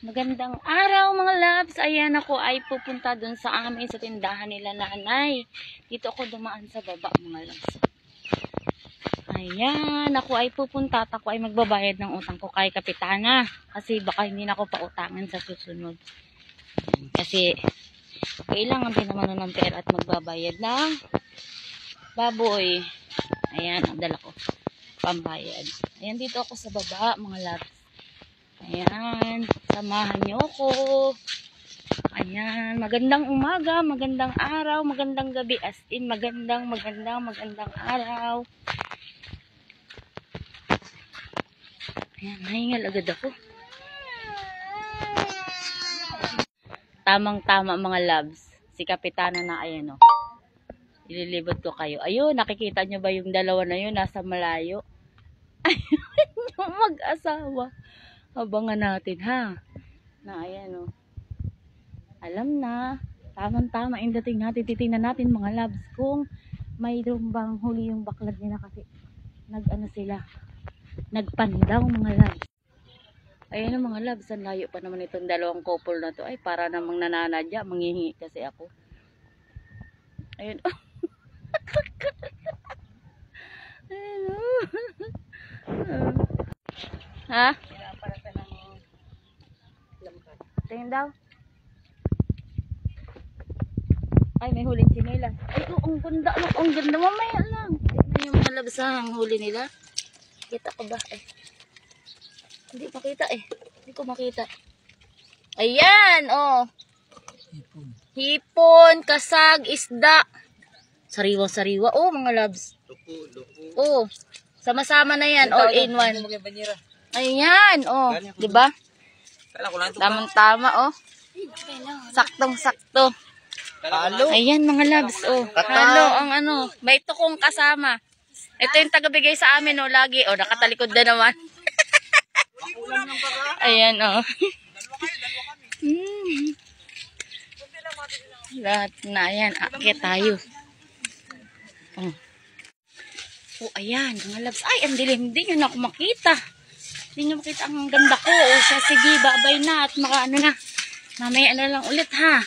Magandang araw mga loves. Ayan, ako ay pupunta dun sa amin sa tindahan nila nanay. Dito ako dumaan sa baba mga loves. Ayan, ako ay pupunta at ako ay magbabayad ng utang ko kay Kapitana. Kasi baka hindi na ako pautangan sa susunod. Kasi kailangan din naman ng pera at magbabayad ng baboy. Ayan, ang dala ko pambayad. Ayan, dito ako sa baba mga loves. Ayan, samahan niyo ako. Ayan, magandang umaga, magandang araw, magandang gabi, as in magandang araw. Ayan, nahingal agad ako. Tamang-tama mga loves. Si Kapitana na, ayan o. Ililibot ko kayo. Ayun, nakikita nyo ba yung dalawa na yun nasa malayo? Ayun, yung mag-asawa. Abangan natin ha. Na ayan o. Alam na. Tamang-tama yung dating natin. Titingnan natin mga loves kung mayroon bang huli yung baklad nila kasi nag-ano sila. Nagpandaw mga loves. Ayan o mga loves. Ang layo pa naman itong dalawang couple na to. Ay para namang nananadya. Manghihingi kasi ako. Ayan o. Ayan o. Ha? Tingin daw. Ay, may huling chinelas. Ay, ang ganda. Ang ganda. Mamaya lang. Tingnan yung mga labas ang huli nila. Kita ko ba? Eh. Hindi makita eh. Hindi ko makita. Ayan, oh. Hipon, kasag, isda. Sariwa-sariwa. Oh, mga labs. Oh. Sama-sama na yan. All in one. Ayan, oh. Diba? Tamang-tama, oh. Saktong-sakto. Halo. Ayan, mga labs, oh. Halo, ang ano. May tukong kasama. Ito yung tagabigay sa amin, oh. Lagi, oh. Nakatalikod na naman. Ayan, oh. Lahat na, ayan. Akit tayo. Oh. Oh, ayan, mga labs. Ay, ang dilim. Hindi nyo na ako makita. Hindi nyo makita ang ganda ko. O siya, sige, babay na at maka ano na. Mamaya na lang ulit ha.